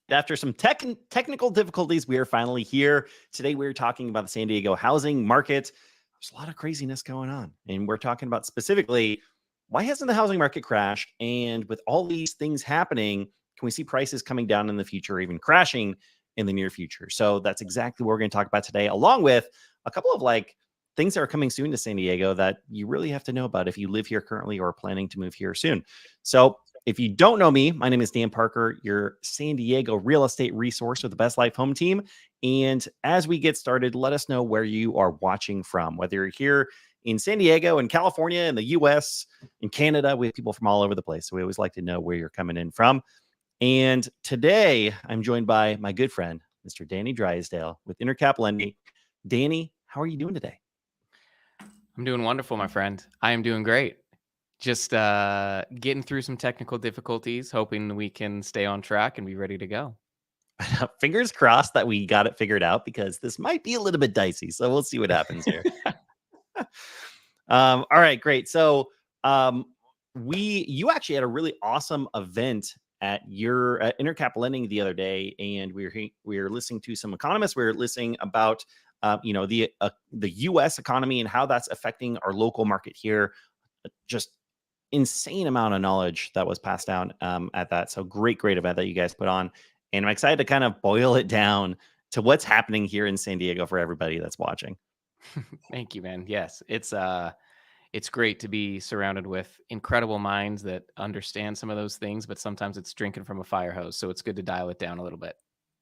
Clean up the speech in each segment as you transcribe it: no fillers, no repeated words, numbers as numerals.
After some technical difficulties, we are finally here. Today, we're talking about the San Diego housing market. There's a lot of craziness going on. And we're talking about specifically why hasn't the housing market crashed? And with all these things happening, can we see prices coming down in the future, or even crashing in the near future? So that's exactly what we're going to talk about today, along with a couple of things that are coming soon to San Diego that you really have to know about if you live here currently or are planning to move here soon. So if you don't know me, my name is Dan Parker, your San Diego real estate resource with the Best Life Home Team. And as we get started, let us know where you are watching from, whether you're here in San Diego, in California, in the US, in Canada. We have people from all over the place. So we always like to know where you're coming in from. And today I'm joined by my good friend, Mr. Danny Drysdale with Intercap Lending. Danny, how are you doing today? I'm doing wonderful, my friend. I am doing great. Just getting through some technical difficulties, hoping we can stay on track and be ready to go. Fingers crossed that we got it figured out because this might be a little bit dicey. So we'll see what happens here. All right, great. So you actually had a really awesome event at your Intercap Lending the other day, and we were listening to some economists. We were listening about the U.S. economy and how that's affecting our local market here. Just insane amount of knowledge that was passed down at that. So great event that you guys put on, and I'm excited to kind of boil it down to what's happening here in San Diego for everybody that's watching. Thank you, man. Yes, it's great to be surrounded with incredible minds that understand some of those things, but sometimes it's drinking from a fire hose. So it's good to dial it down a little bit.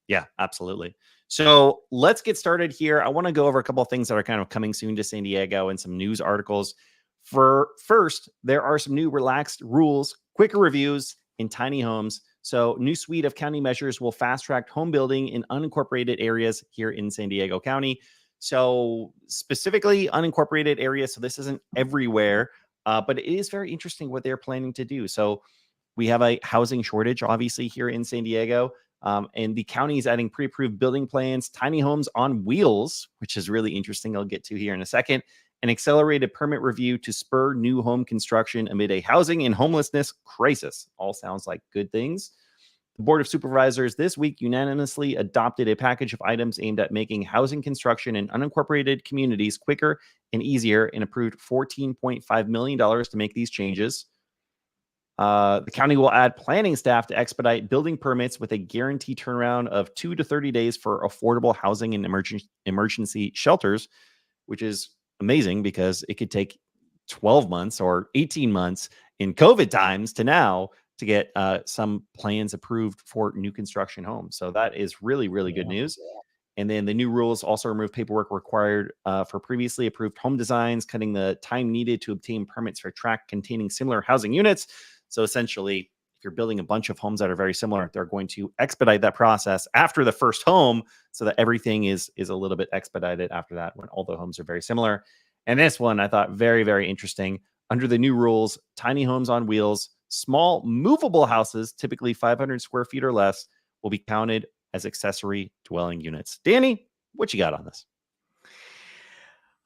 Yeah, absolutely. So let's get started here. I want to go over a couple of things that are kind of coming soon to San Diego and some news articles. For first, there are some new relaxed rules, quicker reviews in tiny homes. So, new suite of county measures will fast track home building in unincorporated areas here in San Diego County. So, specifically unincorporated areas. So, this isn't everywhere, but it is very interesting what they're planning to do. So, we have a housing shortage, obviously, here in San Diego. And the county is adding pre-approved building plans, tiny homes on wheels, which is really interesting. I'll get to here in a second. An accelerated permit review to spur new home construction amid a housing and homelessness crisis. All sounds like good things. The Board of Supervisors this week unanimously adopted a package of items aimed at making housing construction in unincorporated communities quicker and easier and approved $14.5 million to make these changes. The county will add planning staff to expedite building permits with a guaranteed turnaround of 2 to 30 days for affordable housing and emergency shelters, which is amazing because it could take 12 months or 18 months in COVID times to now to get some plans approved for new construction homes. So that is really good news. And then the new rules also remove paperwork required for previously approved home designs, cutting the time needed to obtain permits for tract containing similar housing units. So essentially, if you're building a bunch of homes that are very similar, they're going to expedite that process after the first home so that everything is a little bit expedited after that when all the homes are very similar. And this one I thought very interesting. Under the new rules, tiny homes on wheels, small movable houses, typically 500 square feet or less, will be counted as accessory dwelling units. Danny, what you got on this?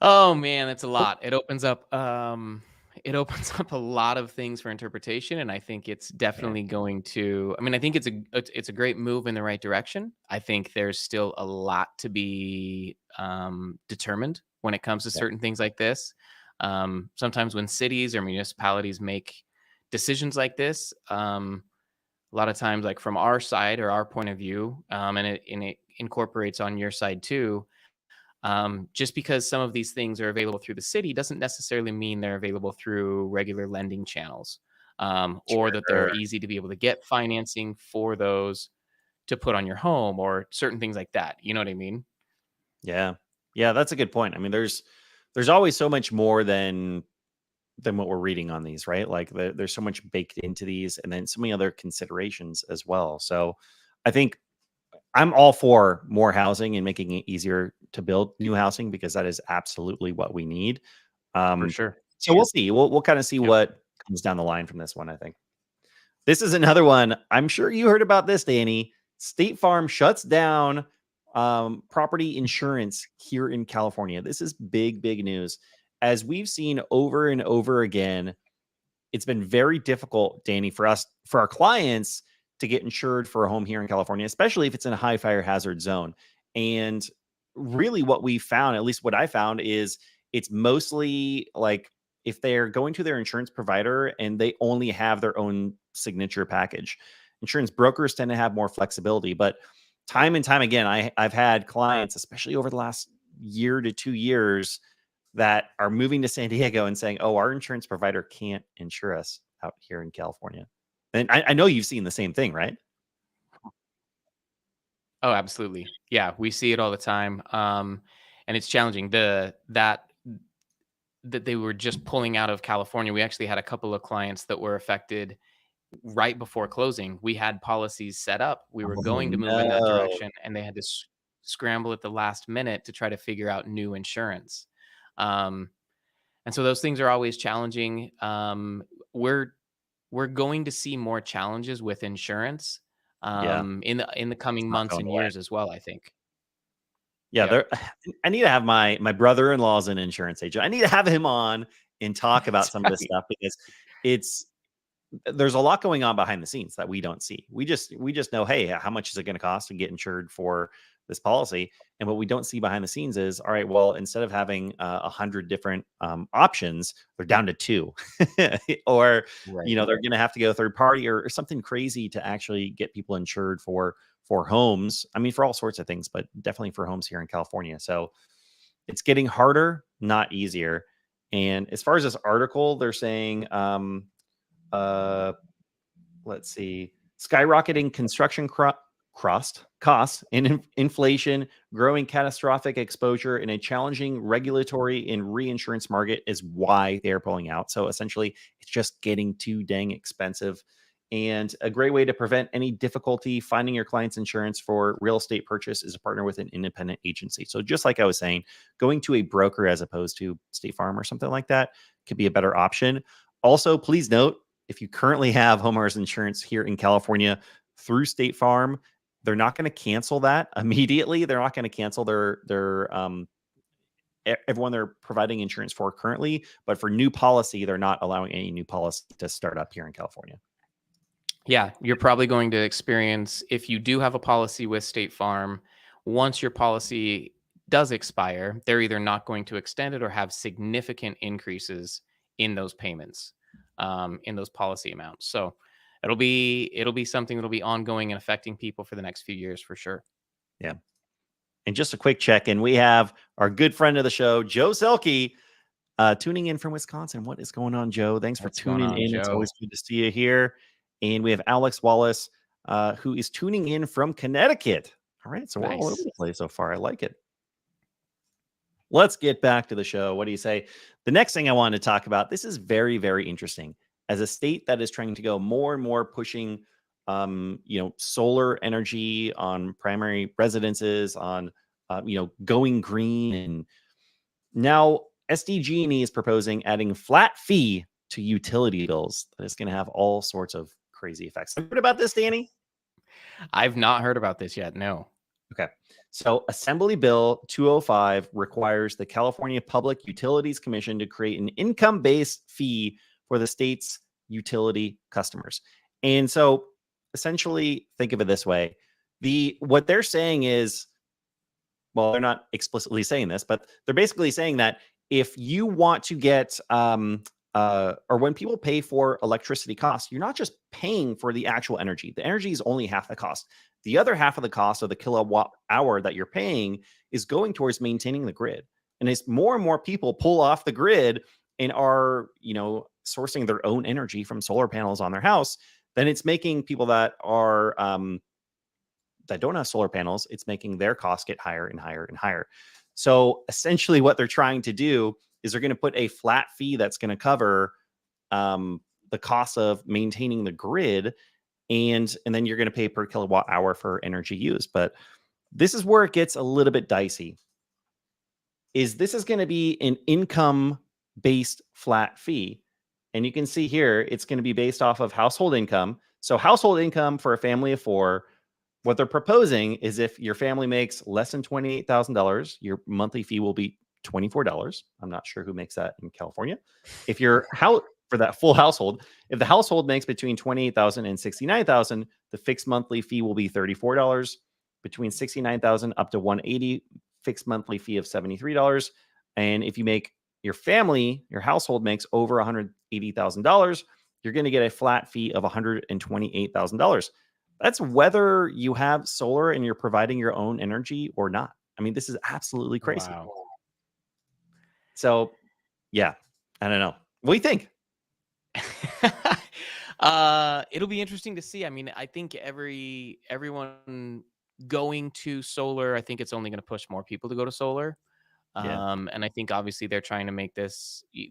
Oh man, that's a lot. It opens up a lot of things for interpretation, and I think it's Yeah. definitely going to. I mean, I think it's a great move in the right direction. I think there's still a lot to be determined when it comes to Yeah. certain things like this. Sometimes when cities or municipalities make decisions like this, a lot of times, like from our side or our point of view, and it incorporates on your side too. Just because some of these things are available through the city doesn't necessarily mean they're available through regular lending channels, or that they're Sure. easy to be able to get financing for those to put on your home or certain things like that. You know what I mean? Yeah. Yeah, that's a good point. I mean, there's always so much more than what we're reading on these, right? Like there's so much baked into these and then so many other considerations as well. So I think I'm all for more housing and making it easier to build new housing because that is absolutely what we need. For Um, sure. so we'll see. We'll kind of see Yep. what comes down the line from this one, I think. This is another one. I'm sure you heard about this, Danny. State Farm shuts down property insurance here in California. This is big news. As we've seen over and over again, it's been very difficult, Danny, for our clients to get insured for a home here in California, especially if it's in a high fire hazard zone. And really, what we found, at least what I found, is it's mostly like if they're going to their insurance provider and they only have their own signature package. Insurance brokers tend to have more flexibility, but time and time again, I've had clients, especially over the last year to 2 years, that are moving to San Diego and saying, "Oh, our insurance provider can't insure us out here in California." And I know you've seen the same thing, right? Oh, absolutely. Yeah, we see it all the time. And it's challenging. That they were just pulling out of California. We actually had a couple of clients that were affected right before closing. We had policies set up. We were Oh going to move in that no. direction, and they had to scramble at the last minute to try to figure out new insurance. Um, and so those things are always challenging. We're we're going to see more challenges with insurance Yeah, in the it's coming not months going and away. years as well, I think. Yeah, Yep. there I need to have my brother-in-law's an insurance agent. I need to have him on and talk about That's some of this right. stuff because it's there's a lot going on behind the scenes that we don't see. We just know, hey, how much is it going to cost to get insured for this policy? And what we don't see behind the scenes is, all right, well, instead of having 100 different options, they're down to two, or Right. they're going to have to go third party or something crazy to actually get people insured for homes. I mean, for all sorts of things, but definitely for homes here in California. So it's getting harder, not easier. And as far as this article, they're saying, uh, let's see, skyrocketing construction costs and inflation, growing catastrophic exposure, and a challenging regulatory and reinsurance market is why they're pulling out. So essentially, it's just getting too dang expensive. And a great way to prevent any difficulty finding your client's insurance for real estate purchase is to partner with an independent agency. So, just like I was saying, going to a broker as opposed to State Farm or something like that could be a better option. Also, please note, if you currently have homeowners insurance here in California through State Farm, they're not going to cancel that immediately. They're not going to cancel everyone they're providing insurance for currently, but for new policy, they're not allowing any new policy to start up here in California. Yeah, you're probably going to experience, if you do have a policy with State Farm, once your policy does expire, they're either not going to extend it or have significant increases in those payments, in those policy amounts. So it'll be something that'll be ongoing and affecting people for the next few years for sure. Yeah. And just a quick check in, we have our good friend of the show, Joe Selke, tuning in from Wisconsin. What is going on, Joe? Thanks for What's going tuning on, in. It's always Joe? good to see you here. And we have Alex Wallace, who is tuning in from Connecticut. All right. So we're all over Nice. the place so far. I like it. Let's get back to the show. What do you say? The next thing I wanted to talk about, this is very, very interesting. As a state that is trying to go more and more pushing, solar energy on primary residences, on, going green. And now SDGE is proposing adding flat fee to utility bills that is going to have all sorts of crazy effects. Have you heard about this, Danny? I've not heard about this yet. No. Okay. So Assembly Bill 205 requires the California Public Utilities Commission to create an income-based fee for the state's utility customers. And so essentially think of it this way. What they're saying is, well, they're not explicitly saying this, but they're basically saying that if you want to get or when people pay for electricity costs, you're not just paying for the actual energy. The energy is only half the cost. The other half of the cost of the kilowatt hour that you're paying is going towards maintaining the grid. And as more and more people pull off the grid and are, sourcing their own energy from solar panels on their house, then it's making people that don't have solar panels, it's making their costs get higher and higher and higher. So essentially, what they're trying to do is they're going to put a flat fee that's going to cover the cost of maintaining the grid, and then you're going to pay per kilowatt hour for energy use. But this is where it gets a little bit dicey. This is going to be an income based flat fee, and you can see here it's going to be based off of household income. So household income for a family of four. What they're proposing is if your family makes less than $28,000, your monthly fee will be $24. I'm not sure who makes that in California. If your house for that full household. If the household makes between 28,000 and 69,000, the fixed monthly fee will be $34. Between 69,000 up to 180, fixed monthly fee of $73. And if you make your household makes over $180,000, you're going to get a flat fee of $128,000. That's whether you have solar and you're providing your own energy or not. I mean, this is absolutely crazy. Wow. So, yeah, I don't know. What do you think? It'll be interesting to see. I mean, I think everyone going to solar, I think it's only going to push more people to go to solar. Yeah. And I think obviously they're trying to make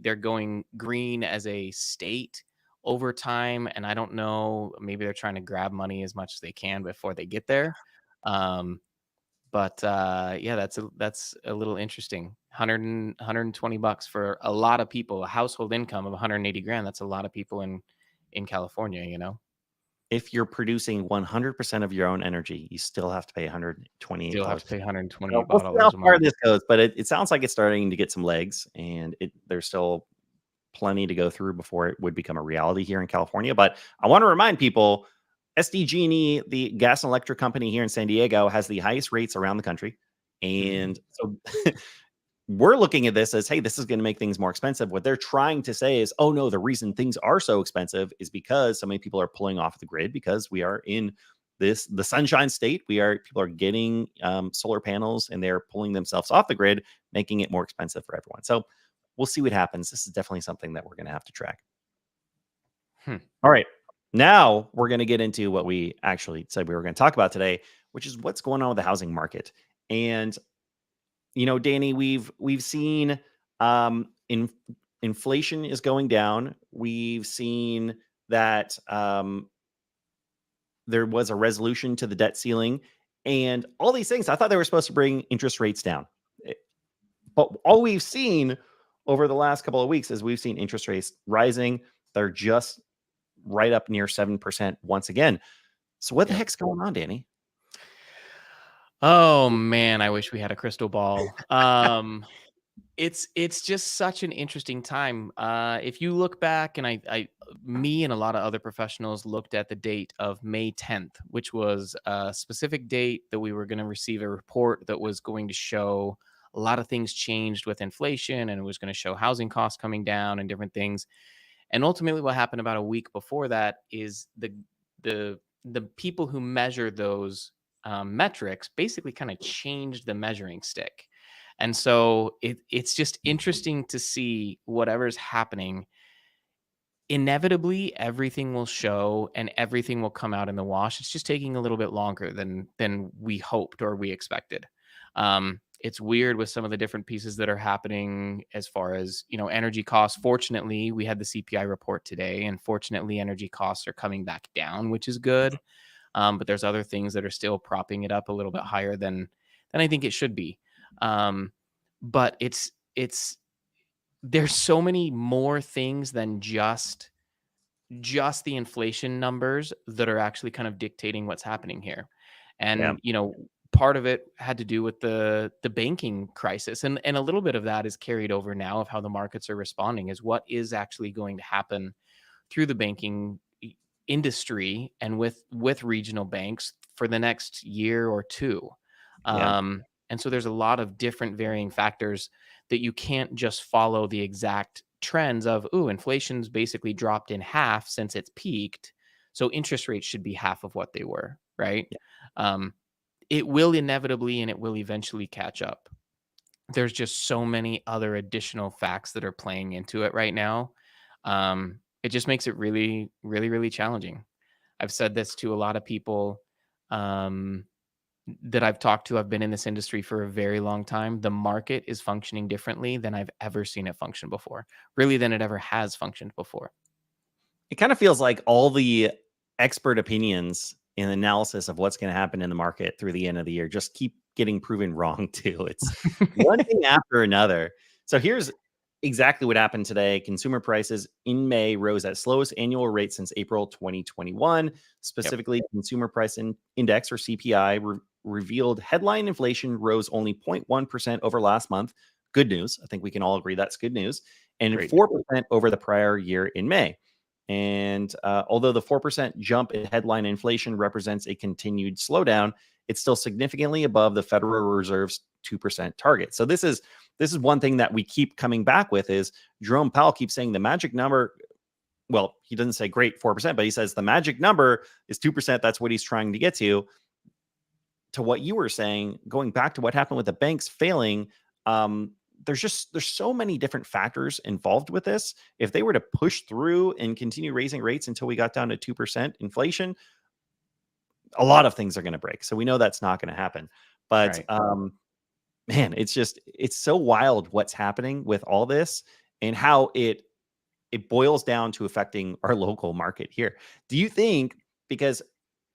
they're going green as a state over time. And I don't know, maybe they're trying to grab money as much as they can before they get there. Um, but yeah, that's a little interesting. 120 bucks for a lot of people, a household income of 180 grand. That's a lot of people in California, you know. If you're producing 100% of your own energy, you still have to pay Still have $128. to pay So we'll see how $128 a far month. this goes, but it sounds like it's starting to get some legs, and there's still plenty to go through before it would become a reality here in California. But I want to remind people, SDGE, the gas and electric company here in San Diego, has the highest rates around the country. And so we're looking at this as, hey, this is going to make things more expensive. What they're trying to say is, oh no, the reason things are so expensive is because so many people are pulling off the grid because we are in the sunshine state. People are getting solar panels and they're pulling themselves off the grid, making it more expensive for everyone. So we'll see what happens. This is definitely something that we're going to have to track. All right. Now we're going to get into what we actually said we were going to talk about today, which is what's going on with the housing market. And Danny, we've seen inflation is going down. We've seen that there was a resolution to the debt ceiling and all these things. I thought they were supposed to bring interest rates down. But all we've seen over the last couple of weeks is we've seen interest rates rising. They're just right up near 7% once again. So what the heck's going on, Danny? Oh man, I wish we had a crystal ball. It's just such an interesting time. If you look back, and me and a lot of other professionals looked at the date of May 10th, which was a specific date that we were going to receive a report that was going to show a lot of things changed with inflation, and it was going to show housing costs coming down and different things. And ultimately, what happened about a week before that is the people who measure those metrics basically kind of changed the measuring stick. And so it's just interesting to see whatever's happening. Inevitably, everything will show and everything will come out in the wash. It's just taking a little bit longer than we hoped or we expected. It's weird with some of the different pieces that are happening as far as energy costs. Fortunately, we had the CPI report today, and fortunately, energy costs are coming back down, which is good. But there's other things that are still propping it up a little bit higher than I think it should be. But there's so many more things than just the inflation numbers that are actually kind of dictating what's happening here. Yeah. And part of it had to do with the banking crisis, and a little bit of that is carried over now of how the markets are responding, is what is actually going to happen through the banking industry and with regional banks for the next year or two. Yeah. And so there's a lot of different varying factors that you can't just follow the exact trends of, inflation's basically dropped in half since it's peaked, so interest rates should be half of what they were, right? Yeah. It will inevitably and it will eventually catch up. There's just so many other additional facts that are playing into it right now. It just makes it really, really, really challenging. I've said this to a lot of people that I've talked to. I've been in this industry for a very long time. The market is functioning differently than I've ever seen it function before, really, than it ever has functioned before. It kind of feels like all the expert opinions and analysis of what's going to happen in the market through the end of the year just keep getting proven wrong too. It's one thing after another. So here's exactly what happened today. Consumer prices in May rose at slowest annual rate since April 2021. Specifically, Consumer Price Index, or CPI, revealed headline inflation rose only 0.1% over last month. Good news. I think we can all agree that's good news. and Great. 4% over the prior year in May. And although the 4% jump in headline inflation represents a continued slowdown, it's still significantly above the Federal Reserve's 2% target. So this is one thing that we keep coming back with is Jerome Powell keeps saying the magic number. Well, he doesn't say great 4%, but he says the magic number is 2%. That's what he's trying to get to. To what you were saying, going back to what happened with the banks failing, there's so many different factors involved with this. If they were to push through and continue raising rates until we got down to 2% inflation, a lot of things are going to break. So we know that's not going to happen. But Right. man, it's so wild what's happening with all this and how it boils down to affecting our local market here. Do you think, because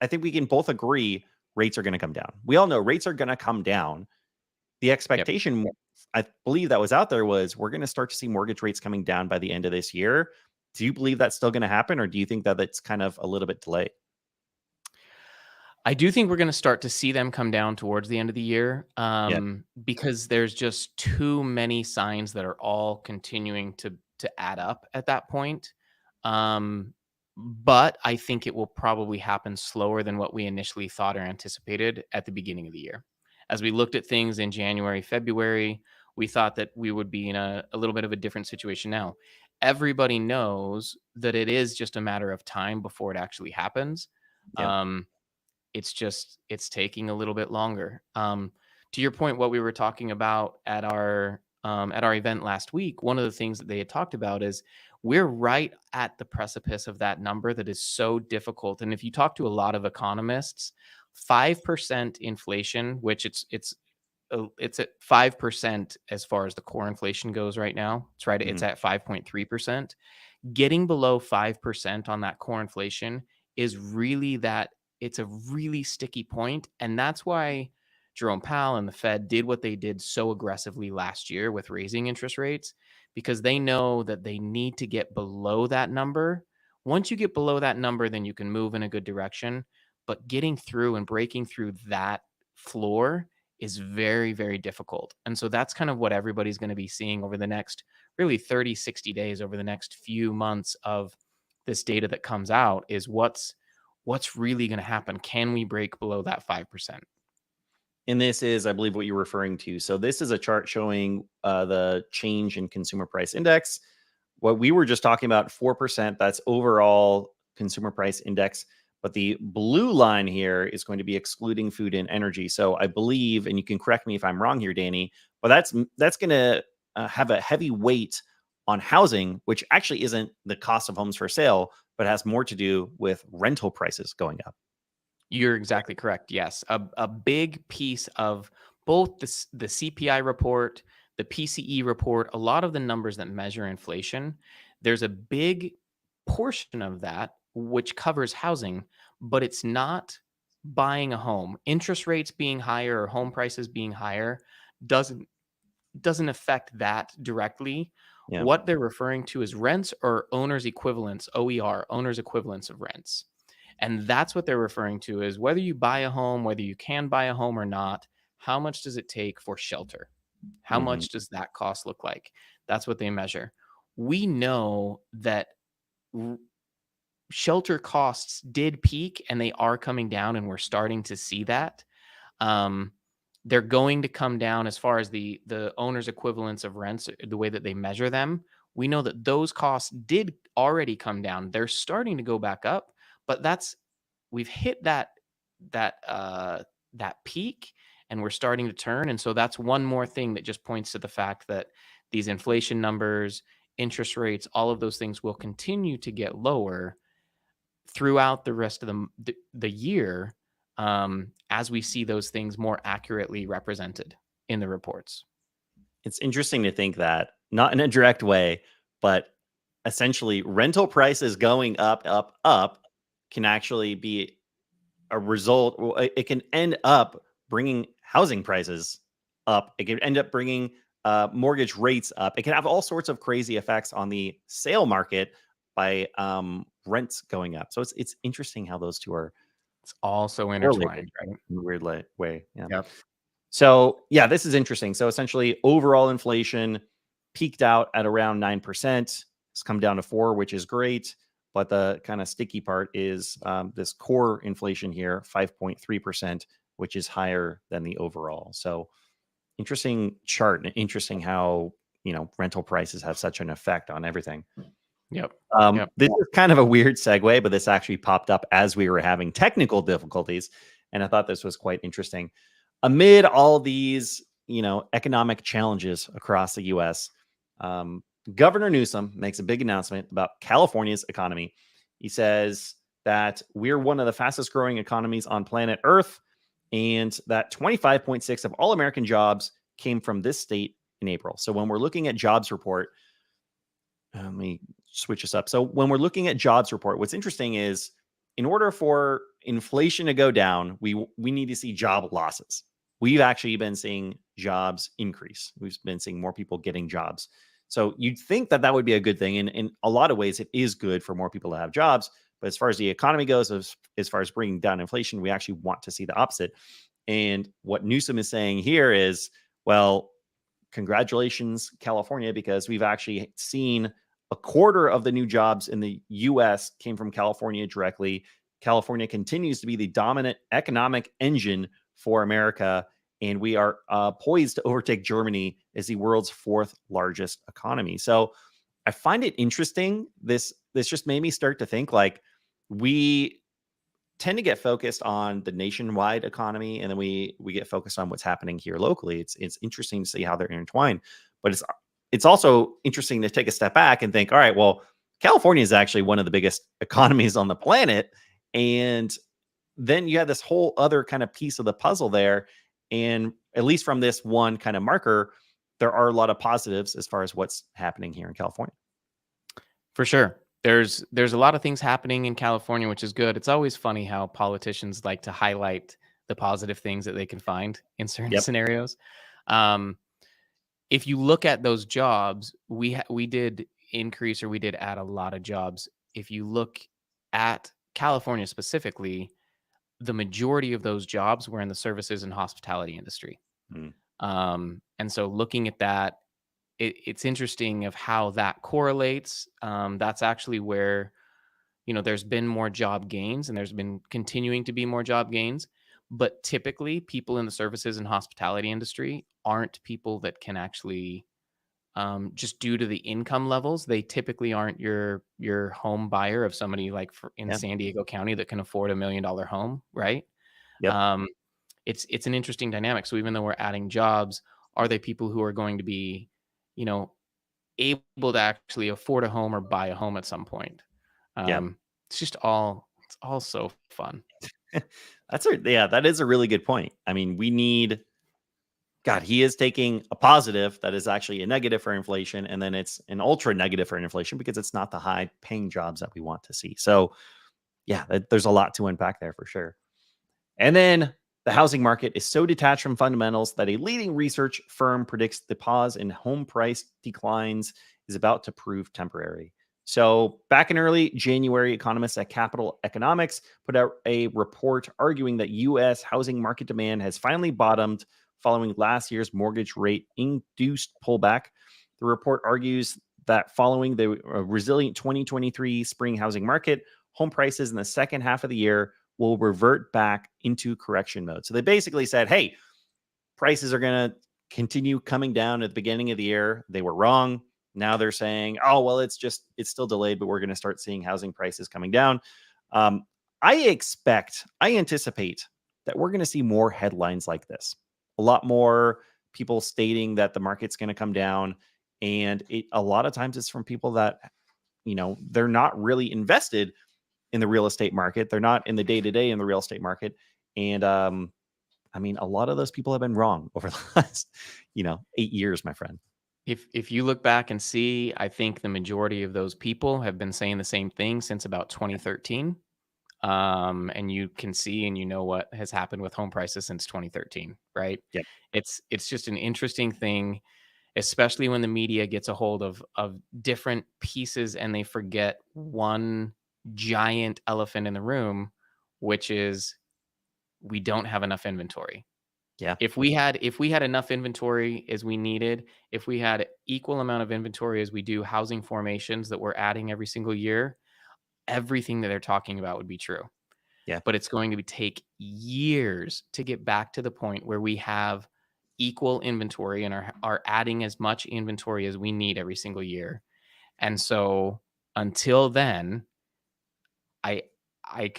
I think we can both agree rates are going to come down. We all know rates are going to come down. The Yep. expectation, I believe that was out there was we're going to start to see mortgage rates coming down by the end of this year. Do you believe that's still going to happen, or do you think that it's kind of a little bit delayed? I do think we're going to start to see them come down towards the end of the year, Yeah. because there's just too many signs that are all continuing to add up at that point. Um, but I think it will probably happen slower than what we initially thought or anticipated at the beginning of the year. As we looked at things in January, February, we thought that we would be in a little bit of a different situation now. Everybody knows that it is just a matter of time before it actually happens. Yeah. Um, it's taking a little bit longer. To your point, what we were talking about at our event last week, one of the things that they had talked about is we're right at the precipice of that number that is so difficult. And if you talk to a lot of economists, 5% inflation, which it's at 5% as far as the core inflation goes right now. It's right. It's Mhm. at 5.3%. Getting below 5% on that core inflation is really that it's a really sticky point. And that's why Jerome Powell and the Fed did what they did so aggressively last year with raising interest rates, because they know that they need to get below that number. Once you get below that number, then you can move in a good direction. But getting through and breaking through that floor is very, very difficult. And so that's kind of what everybody's going to be seeing over the next really 30, 60 days, over the next few months of this data that comes out, is what's really going to happen. Can we break below that 5%? And this is, I believe, what you're referring to. So this is a chart showing the change in consumer price index. What we were just talking about, 4%, that's overall consumer price index. But the blue line here is going to be excluding food and energy. So I believe, and you can correct me if I'm wrong here, Danny, but that's going to have a heavy weight on housing, which actually isn't the cost of homes for sale, but has more to do with rental prices going up. You're exactly correct. Yes. A big piece of both the CPI report, the PCE report, a lot of the numbers that measure inflation, there's a big portion of that which covers housing, but it's not buying a home. Interest rates being higher or home prices being higher doesn't doesn't affect that directly. Yeah. What they're referring to is rents or owner's equivalents, OER, owner's equivalents of rents. And that's what they're referring to is whether you buy a home, whether you can buy a home or not, how much does it take for shelter? How Mhm. much does that cost look like? That's what they measure. We know that r- shelter costs did peak and they are coming down, and we're starting to see that. Um, they're going to come down as far as the owner's equivalents of rents, the way that they measure them. We know that those costs did already come down. They're starting to go back up, but that's we've hit that that peak, and we're starting to turn. And so that's one more thing that just points to the fact that these inflation numbers, interest rates, all of those things will continue to get lower throughout the rest of the year, as we see those things more accurately represented in the reports. It's interesting to think that, not in a direct way, but essentially rental prices going up, up, up can actually be a result. It can end up bringing housing prices up. It can end up bringing mortgage rates up. It can have all sorts of crazy effects on the sale market by rents going up. So it's interesting how those two are It's all so correlated intertwined, right? in a weird way. Yeah. Yep. So yeah, this is interesting. So essentially, overall inflation peaked out at around 9%. It's come down to 4, which is great. But the kind of sticky part is this core inflation here, 5.3%, which is higher than the overall. So interesting chart, and interesting how, rental prices have such an effect on everything. Yep. This is kind of a weird segue, but this actually popped up as we were having technical difficulties. And I thought this was quite interesting. Amid all these, economic challenges across the US, Governor Newsom makes a big announcement about California's economy. He says that we're one of the fastest growing economies on planet Earth, and that 25.6 of all American jobs came from this state in April. So when we're looking at jobs report, let me switch this up. So when we're looking at jobs report, what's interesting is in order for inflation to go down, we need to see job losses. We've actually been seeing jobs increase. We've been seeing more people getting jobs. So you'd think that that would be a good thing. And in a lot of ways, it is good for more people to have jobs. But as far as the economy goes, as far as bringing down inflation, we actually want to see the opposite. And what Newsom is saying here is, well, congratulations, California, because we've actually seen a quarter of the new jobs in the US came from California directly. California continues to be the dominant economic engine for America, and we are poised to overtake Germany as the world's 4th largest economy. So I find it interesting. This just made me start to think, like, we tend to get focused on the nationwide economy, and then we get focused on what's happening here locally. It's interesting to see how they're intertwined, but it's also interesting to take a step back and think, all right, well, California is actually one of the biggest economies on the planet, and then you have this whole other kind of piece of the puzzle there. And at least from this one kind of marker, there are a lot of positives as far as what's happening here in California. For sure. There's a lot of things happening in California, which is good. It's always funny how politicians like to highlight the positive things that they can find in certain Yep. scenarios. If you look at those jobs, we did increase, or we did add a lot of jobs. If you look at California specifically, the majority of those jobs were in the services and hospitality industry. Mm. And so looking at that, it's interesting of how that correlates. That's actually where, there's been more job gains, and there's been continuing to be more job gains. But typically, people in the services and hospitality industry aren't people that can actually, just due to the income levels, they typically aren't your home buyer of somebody like in Yeah. San Diego County that can afford $1 million home, right? Yep. It's an interesting dynamic. So even though we're adding jobs, are they people who are going to be, able to actually afford a home or buy a home at some point? Yeah. It's all so fun. That is a really good point. I mean, he is taking a positive that is actually a negative for inflation, and then it's an ultra negative for inflation because it's not the high paying jobs that we want to see. So yeah, there's a lot to unpack there for sure. And then the housing market is so detached from fundamentals that a leading research firm predicts the pause in home price declines is about to prove temporary. So back in early January, economists at Capital Economics put out a report arguing that U.S. housing market demand has finally bottomed following last year's mortgage rate induced pullback. The report argues that following the resilient 2023 spring housing market, home prices in the second half of the year will revert back into correction mode. So they basically said, hey, prices are going to continue coming down at the beginning of the year. They were wrong. Now they're saying, oh, well, it's still delayed, but we're going to start seeing housing prices coming down. I anticipate that we're going to see more headlines like this. A lot more people stating that the market's going to come down. And a lot of times it's from people that, they're not really invested in the real estate market. They're not in the day-to-day in the real estate market. And I mean, a lot of those people have been wrong over the last, 8 years, my friend. If you look back and see, I think the majority of those people have been saying the same thing since about 2013. And you can see, and what has happened with home prices since 2013, right? Yep. It's just an interesting thing, especially when the media gets a hold of different pieces and they forget one giant elephant in the room, which is we don't have enough inventory. Yeah. If we had enough inventory as we needed, if we had equal amount of inventory as we do housing formations that we're adding every single year, everything that they're talking about would be true. Yeah. But it's going to take years to get back to the point where we have equal inventory and are adding as much inventory as we need every single year. And so until then, I I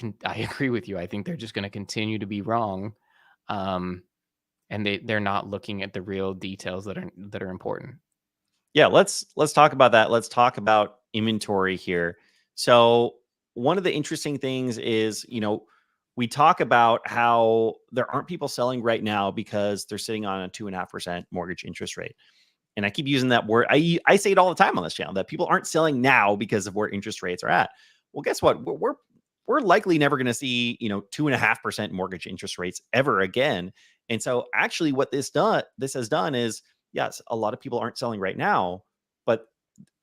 agree with you. I think they're just going to continue to be wrong. Um, and they're not looking at the real details that are important. Yeah, let's talk about that. Let's talk about inventory here. So, one of the interesting things is, we talk about how there aren't people selling right now because they're sitting on a 2.5% mortgage interest rate. And I keep using that word. I say it all the time on this channel that people aren't selling now because of where interest rates are at. Well, guess what? We're likely never going to see 2.5% mortgage interest rates ever again. And so, actually, what this has done is, yes, a lot of people aren't selling right now, but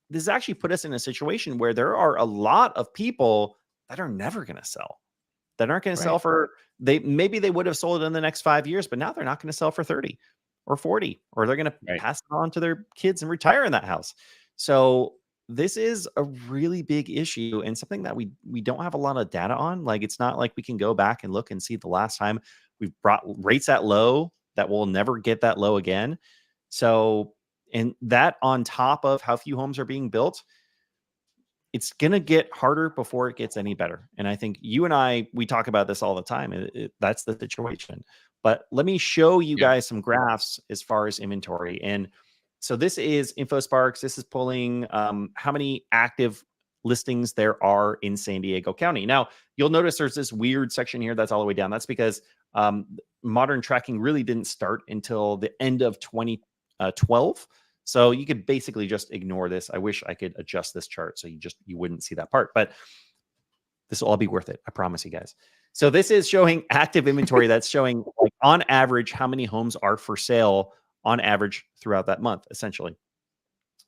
this has actually put us in a situation where there are a lot of people that are never going to sell, that aren't going to sell Right. for, they would have sold in the next 5 years, but now they're not going to sell for 30 or 40, or they're going to Right. pass it on to their kids and retire in that house. So this is a really big issue and something that we don't have a lot of data on. Like, it's not like we can go back and look and see the last time we've brought rates that low, that will never get that low again. So, and that on top of how few homes are being built, it's going to get harder before it gets any better. And I think you and we talk about this all the time. That's the situation. But let me show you Yeah. guys some graphs as far as inventory. And so this is InfoSparks. This is pulling how many active listings there are in San Diego County. Now, you'll notice there's this weird section here that's all the way down. That's because modern tracking really didn't start until the end of 2012. So you could basically just ignore this. I wish I could adjust this chart so you wouldn't see that part, but this will all be worth it. I promise you guys. So this is showing active inventory that's showing, like, on average how many homes are for sale on average throughout that month, essentially.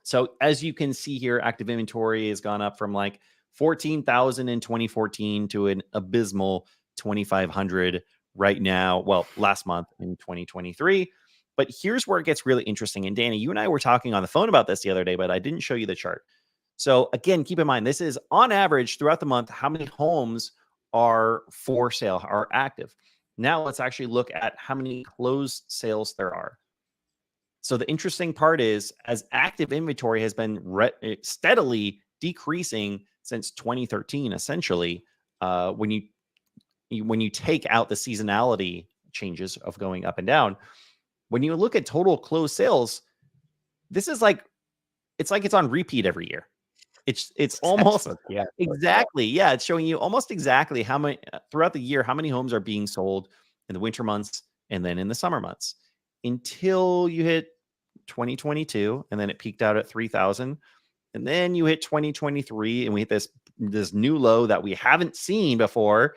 So as you can see here, active inventory has gone up from like 14,000 in 2014 to an abysmal 2,500 right now. Well, last month in 2023. But here's where it gets really interesting. And Danny, you and I were talking on the phone about this the other day, but I didn't show you the chart. So again, keep in mind, this is on average throughout the month, how many homes are for sale, are active. Now let's actually look at how many closed sales there are. So the interesting part is, as active inventory has been steadily decreasing since 2013, essentially, when you take out the seasonality changes of going up and down, when you look at total closed sales, this is like it's on repeat every year. It's It's a almost textbook. Yeah. exactly, yeah. It's showing you almost exactly how many throughout the year, how many homes are being sold in the winter months and then in the summer months, until you hit 2022, and then it peaked out at 3,000, and then you hit 2023, and we hit this new low that we haven't seen before.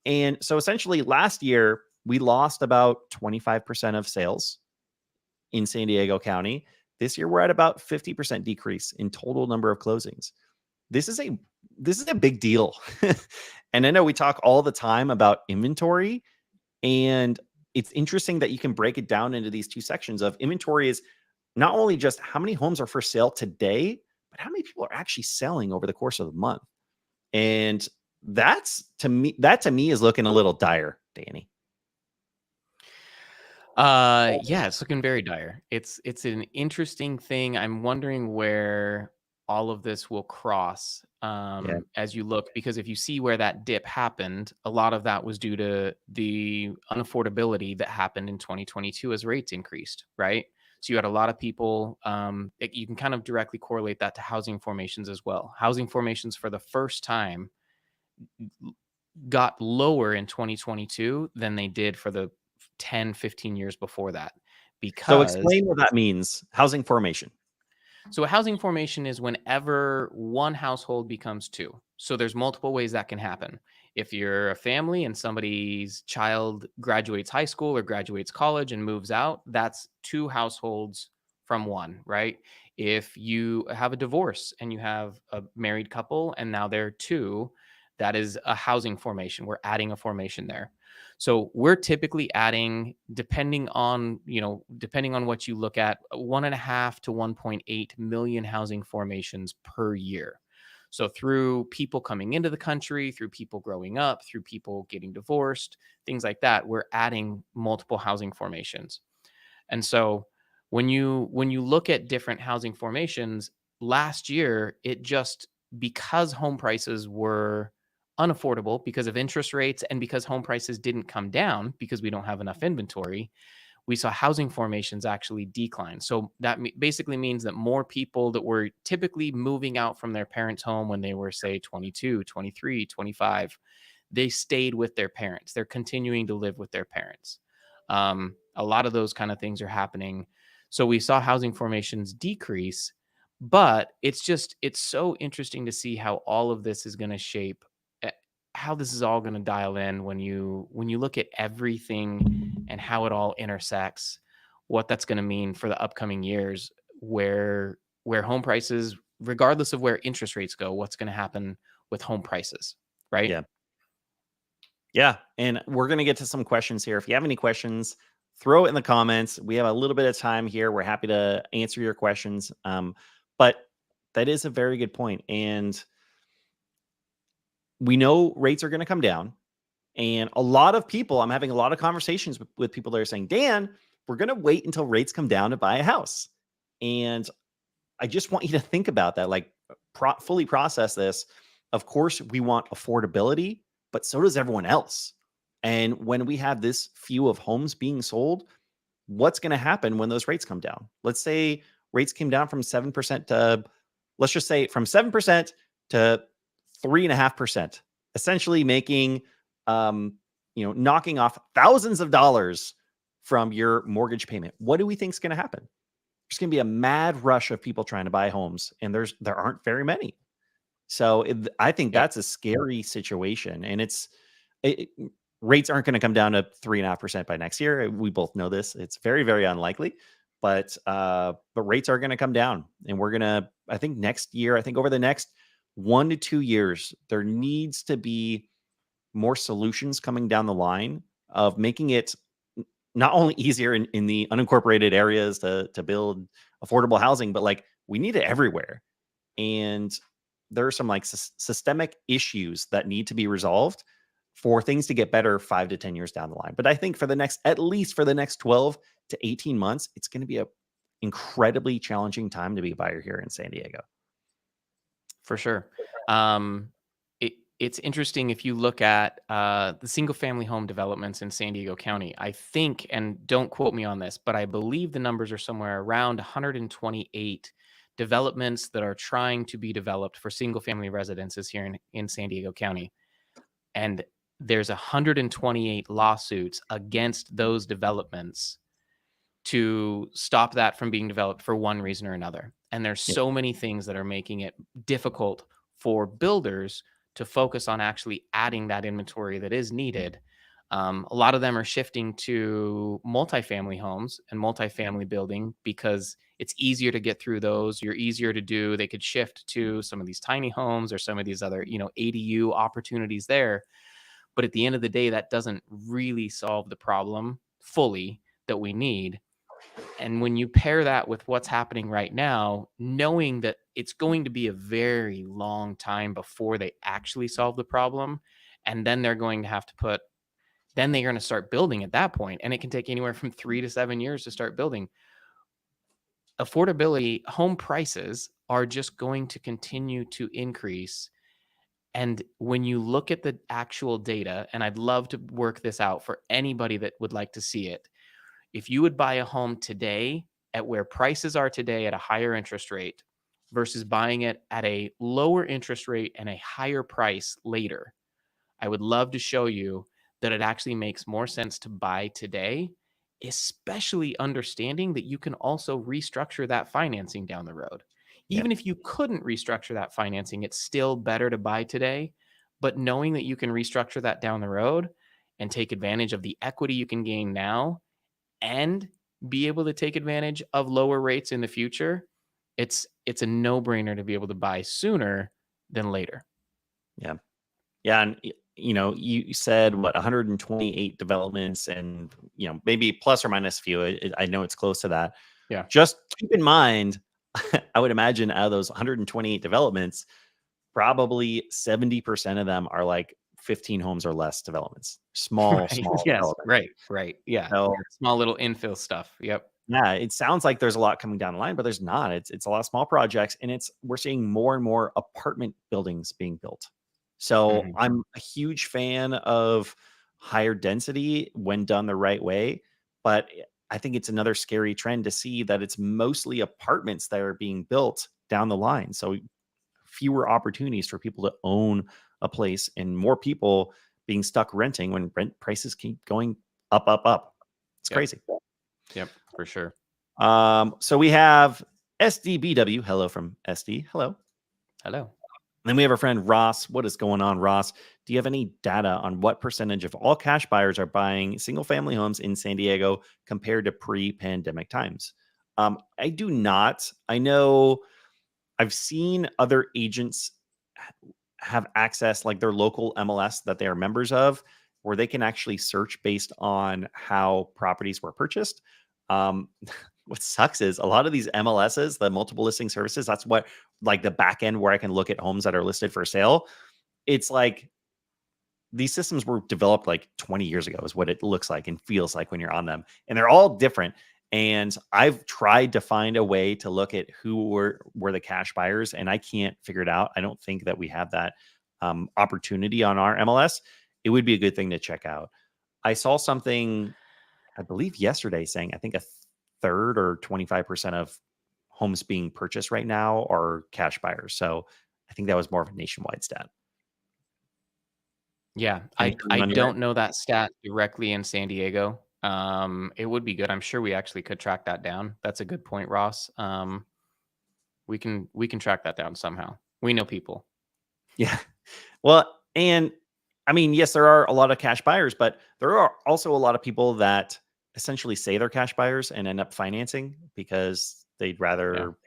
And so essentially, last year we lost about 25% of sales in San Diego County. This year we're at about 50% decrease in total number of closings. This is a big deal. And I know we talk all the time about inventory, and it's interesting that you can break it down into these two sections of inventory is not only just how many homes are for sale today, but how many people are actually selling over the course of the month. And that to me is looking a little dire, Danny. Yeah, it's looking very dire. It's an interesting thing. I'm wondering where all of this will cross Yeah. as you look, because if you see where that dip happened, a lot of that was due to the unaffordability that happened in 2022 as rates increased, right? So you had a lot of people. You can kind of directly correlate that to housing formations as well. Housing formations for the first time got lower in 2022 than they did for the 10, 15 years before that. So Because explain what that means. Housing formation. so a housing formation is whenever one household becomes two. So there's multiple ways that can happen. If you're a family and somebody's child graduates high school or graduates college and moves out, that's two households from one, right? If you have a divorce and you have a married couple and now they're two, that is a housing formation. We're adding a formation there. So we're typically adding, depending on what you look at, 1.5 to 1.8 million housing formations per year. So through people coming into the country, through people growing up, through people getting divorced, things like that, we're adding multiple housing formations. And so when you look at different housing formations, last year it just, because home prices were unaffordable because of interest rates and because home prices didn't come down because we don't have enough inventory, we saw housing formations actually decline. So that basically means that more people that were typically moving out from their parents' home when they were, say, 22, 23, 25, they stayed with their parents. They're continuing to live with their parents. A lot of those kind of things are happening. So we saw housing formations decrease, but it's so interesting to see how all of this is going to shape, eh, how this is all going to dial in when you look at everything and how it all intersects, what that's going to mean for the upcoming years, where home prices, regardless of where interest rates go, what's going to happen with home prices, right? Yeah. Yeah. And we're going to get to some questions here. If you have any questions, throw it in the comments. We have a little bit of time here. We're happy to answer your questions. But that is a very good point. And we know rates are going to come down. And a lot of people, I'm having a lot of conversations with people that are saying, Dan, we're going to wait until rates come down to buy a house. And I just want you to think about that, like fully process this. Of course, we want affordability, but so does everyone else. And when we have this few of homes being sold, what's going to happen when those rates come down? Let's say rates came down from 7% to, let's just say from 7% to 3.5%, essentially making, knocking off thousands of dollars from your mortgage payment. What do we think is going to happen? There's going to be a mad rush of people trying to buy homes, and there aren't very many. So I think Yep. that's a scary situation, and it, rates aren't going to come down to 3.5% by next year. We both know this. It's very, very unlikely, but rates are going to come down, and we're gonna. I think next year. I think over the next 1 to 2 years, there needs to be more solutions coming down the line of making it not only easier in the unincorporated areas to build affordable housing, but like we need it everywhere. And there are some like systemic issues that need to be resolved for things to get better 5 to 10 years down the line. But I think for the next, at least for the next 12 to 18 months, it's going to be a incredibly challenging time to be a buyer here in San Diego. For sure. Um, it's interesting if you look at the single family home developments in San Diego County. I think, and don't quote me on this, but I believe the numbers are somewhere around 128 developments that are trying to be developed for single family residences here in San Diego County. And there's 128 lawsuits against those developments to stop that from being developed for one reason or another. And there's Yeah. so many things that are making it difficult for builders to focus on actually adding that inventory that is needed. A lot of them are shifting to multifamily homes and multifamily building because it's easier to get through those. You're easier to do. They could shift to some of these tiny homes or some of these other, ADU opportunities there. But at the end of the day, that doesn't really solve the problem fully that we need. And when you pair that with what's happening right now, knowing that it's going to be a very long time before they actually solve the problem, and then they're going to have to then they're going to start building at that point, and it can take anywhere from 3 to 7 years to start building. Affordability, home prices are just going to continue to increase. And when you look at the actual data, and I'd love to work this out for anybody that would like to see it, if you would buy a home today at where prices are today at a higher interest rate versus buying it at a lower interest rate and a higher price later, I would love to show you that it actually makes more sense to buy today, especially understanding that you can also restructure that financing down the road. Yeah. Even if you couldn't restructure that financing, it's still better to buy today. But knowing that you can restructure that down the road and take advantage of the equity you can gain now and be able to take advantage of lower rates in the future, it's a no-brainer to be able to buy sooner than later. Yeah. Yeah, and you said what 128 developments, and maybe plus or minus a few. I know it's close to that. Yeah. Just keep in mind, I would imagine out of those 128 developments, probably 70% of them are like 15 homes or less developments, small, Right. small Yes. developments. Right. Right. Yeah. So Small little infill stuff. Yep. yeah, it sounds like there's a lot coming down the line, but there's not. It's a lot of small projects, and we're seeing more and more apartment buildings being built. So Mhm. I'm a huge fan of higher density when done the right way, but I think it's another scary trend to see that it's mostly apartments that are being built down the line. So fewer opportunities for people to own a place, and more people being stuck renting when rent prices keep going up, up, up. It's Yep. crazy. Yep. For sure. So we have SDBW. Hello from SD. Hello. Hello. Then we have our friend Ross. What is going on, Ross? Do you have any data on what percentage of all cash buyers are buying single family homes in San Diego compared to pre pandemic times? I do not. I know I've seen other agents have access, like their local MLS that they are members of, where they can actually search based on how properties were purchased. Um, what sucks is a lot of these MLSs, the multiple listing services, that's what like the back end where I can look at homes that are listed for sale. It's like these systems were developed like 20 years ago, is what it looks like and feels like when you're on them. And they're all different. And I've tried to find a way to look at who were the cash buyers, and I can't figure it out. I don't think that we have that opportunity on our MLS. It would be a good thing to check out. I saw something, I believe yesterday, saying I think a third or 25% of homes being purchased right now are cash buyers. So I think that was more of a nationwide stat. Yeah. Anything I on your end? don't know that stat directly in San Diego. It would be good. I'm sure we actually could track that down. That's a good point, Ross. We can track that down somehow. We know people. Yeah. Well, and I mean, yes, there are a lot of cash buyers, but there are also a lot of people that essentially say they're cash buyers and end up financing because they'd Yeah. rather,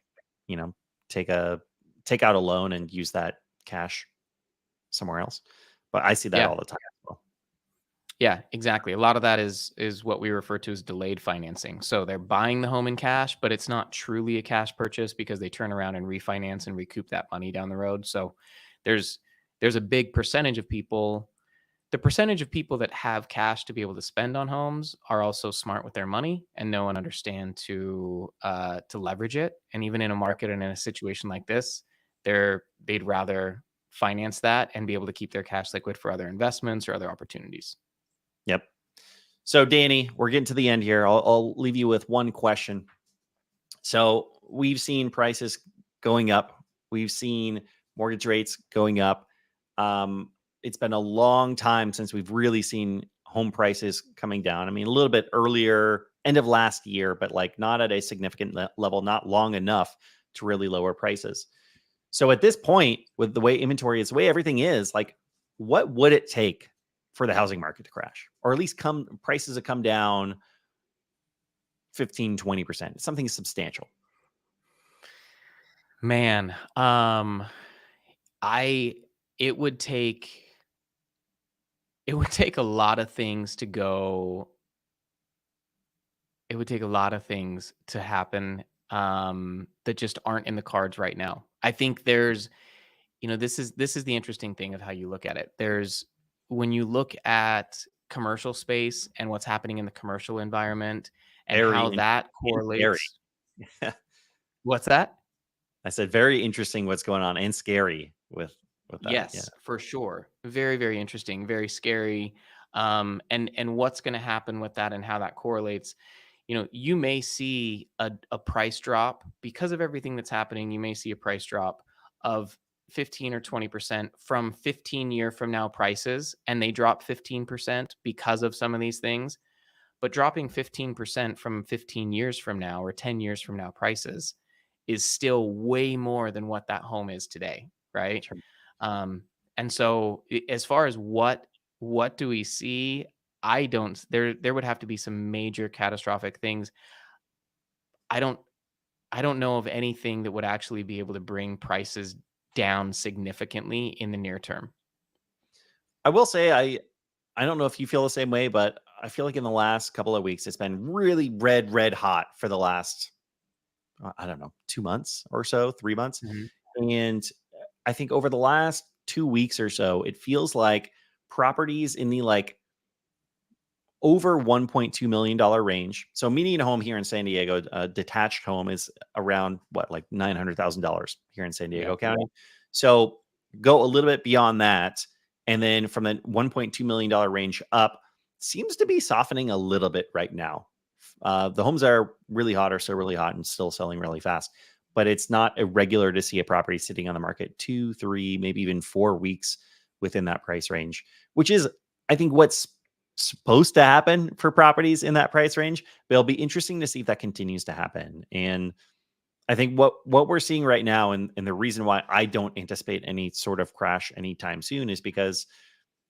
you know, take a take out a loan and use that cash somewhere else. But I see that Yeah. all the time as well. Yeah, exactly. A lot of that is what we refer to as delayed financing. So they're buying the home in cash, but it's not truly a cash purchase because they turn around and refinance and recoup that money down the road. So there's there's a big percentage of people. The percentage of people that have cash to be able to spend on homes are also smart with their money and know and understand to leverage it. And even in a market and in a situation like this, they'd rather finance that and be able to keep their cash liquid for other investments or other opportunities. Yep. So, Danny, we're getting to the end here. I'll leave you with one question. So, we've seen prices going up. We've seen mortgage rates going up. It's been a long time since we've really seen home prices coming down. I mean, a little bit earlier, end of last year, but like not at a significant level, not long enough to really lower prices. So, at this point, with the way inventory is, the way everything is, like, what would it take for the housing market to crash, or at least come prices to come down 15-20%, something substantial? Man, I it would take it would take a lot of things to go it would take a lot of things to happen that just aren't in the cards right now. I think this is the interesting thing of how you look at it. There's when you look at commercial space and what's happening in the commercial environment and Very how interesting that and scary. correlates. What's that? I said very interesting what's going on, and scary with that. Yeah. Yes, for sure. Very, very interesting, very scary. And what's going to happen with that and how that correlates. You may see a price drop because of everything that's happening. You may see a price drop of 15 or 20% from 15-year from now prices, and they drop 15% because of some of these things. But dropping 15% from 15 years from now or 10 years from now prices is still way more than what that home is today, right? Sure. And so as far as what do we see? I don't there would have to be some major catastrophic things. I don't I don't know of anything that would actually be able to bring prices down significantly in the near term. I will say I don't know if you feel the same way, but I feel like in the last couple of weeks, it's been really red hot for the last, I don't know, 2 months or so, 3 months. Mhm. And I think over the last 2 weeks or so, it feels like properties in the like over $1.2 million range. So median home here in San Diego, a detached home is around what, like $900,000 here in San Diego Yep. County. So go a little bit beyond that. And then from the $1.2 million range up seems to be softening a little bit right now. The homes are really hot, are so really hot and still selling really fast. But it's not irregular to see a property sitting on the market 2, 3, maybe even 4 weeks within that price range, which is, I think, what's supposed to happen for properties in that price range. But it'll be interesting to see if that continues to happen. And I think what we're seeing right now, and the reason why I don't anticipate any sort of crash anytime soon, is because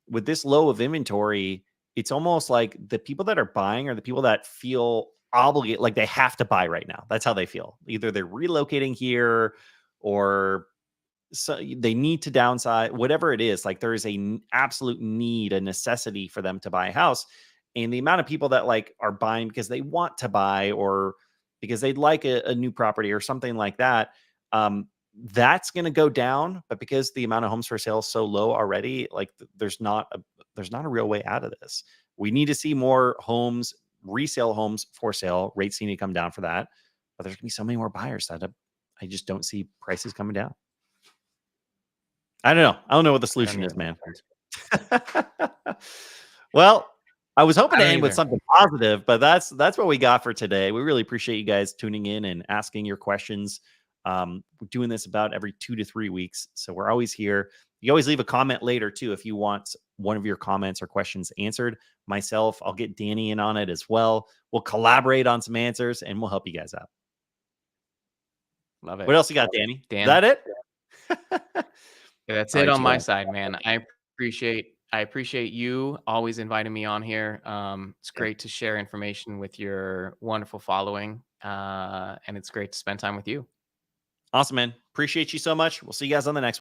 with this low of inventory, it's almost like the people that are buying are the people that feel obligated, like they have to buy right now. That's how they feel. Either they're relocating here, or so they need to downsize, whatever it is. Like there is absolute need, a necessity for them to buy a house. And the amount of people that like are buying because they want to buy, or because they'd like a new property or something like that, that's going to go down. But because the amount of homes for sale is so low already, like there's not a real way out of this. We need to see more homes, resale homes for sale. Rates need to come down for that. But there's going to be so many more buyers that I just don't see prices coming down. I don't know. I don't know what the I don't solution is, either, my man. friend. Well, I was hoping I to don't end with either. something positive, but that's what we got for today. We really appreciate you guys tuning in and asking your questions. We're doing this about every 2 to 3 weeks, so we're always here. You always leave a comment later too if you want one of your comments or questions answered. Myself, I'll get Danny in on it as well. We'll collaborate on some answers and we'll help you guys out. Love What it. else you got, Danny? Is Dan, that it? that's All it right, on my Joel. side, man. I appreciate you always inviting me on here. It's Yeah. great to share information with your wonderful following, and it's great to spend time with you. Awesome, man. Appreciate you so much. We'll see you guys on the next one.